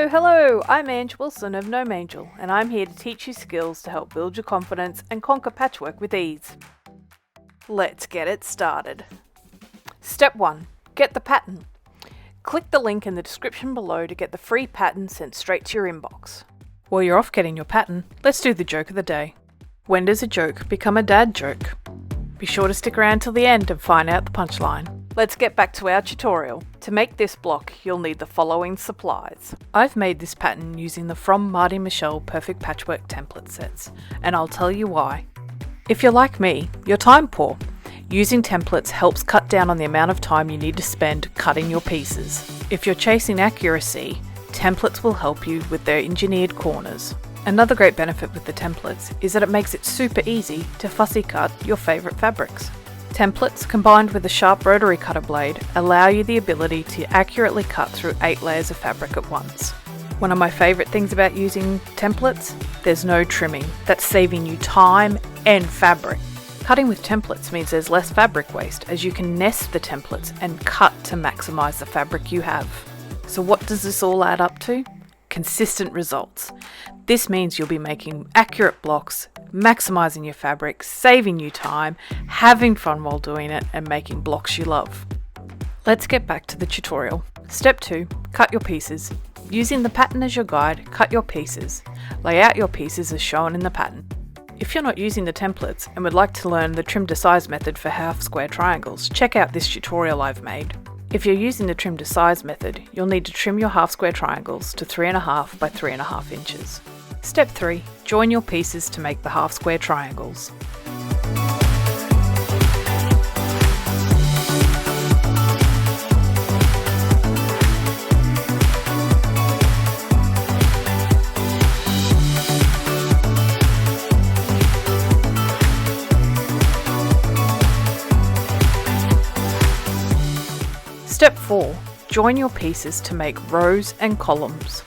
Hello! I'm Ange Wilson of GnomeAngel, and I'm here to teach you skills to help build your confidence and conquer patchwork with ease. Let's get it started. Step 1. Get the pattern. Click the link in the description below to get the free pattern sent straight to your inbox. While you're off getting your pattern, let's do the joke of the day. When does a joke become a dad joke? Be sure to stick around till the end and find out the punchline. Let's get back to our tutorial. To make this block, you'll need the following supplies. I've made this pattern using the From Marty Michelle Perfect Patchwork template sets, and I'll tell you why. If you're like me, you're time poor. Using templates helps cut down on the amount of time you need to spend cutting your pieces. If you're chasing accuracy, templates will help you with their engineered corners. Another great benefit with the templates is that it makes it super easy to fussy cut your favourite fabrics. Templates, combined with a sharp rotary cutter blade, allow you the ability to accurately cut through 8 layers of fabric at once. One of my favourite things about using templates, there's no trimming. That's saving you time and fabric. Cutting with templates means there's less fabric waste, as you can nest the templates and cut to maximise the fabric you have. So what does this all add up to? Consistent results. This means you'll be making accurate blocks, maximising your fabric, saving you time, having fun while doing it, and making blocks you love. Let's get back to the tutorial. Step 2. Cut your pieces. Using the pattern as your guide, cut your pieces. Lay out your pieces as shown in the pattern. If you're not using the templates and would like to learn the trim to size method for half square triangles, check out this tutorial I've made. If you're using the trim to size method, you'll need to trim your half square triangles to 3.5 by 3.5 inches. Step 3. Join your pieces to make the half square triangles. Step 4. Join your pieces to make rows and columns.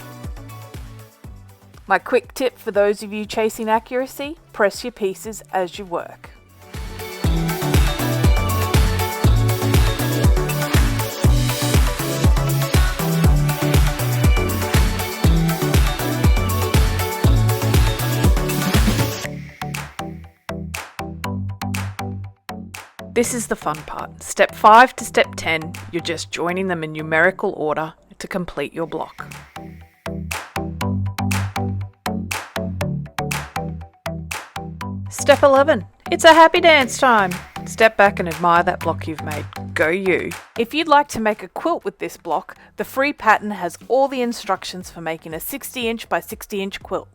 My quick tip for those of you chasing accuracy, press your pieces as you work. This is the fun part. Step 5 to step 10, you're just joining them in numerical order to complete your block. Step 11. It's a happy dance time. Step back and admire that block you've made. Go you. If you'd like to make a quilt with this block, the free pattern has all the instructions for making a 60-inch by 60-inch quilt.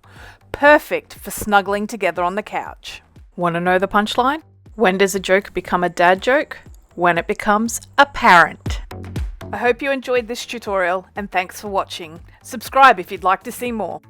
Perfect for snuggling together on the couch. Want to know the punchline? When does a joke become a dad joke? When it becomes apparent. I hope you enjoyed this tutorial and thanks for watching. Subscribe if you'd like to see more.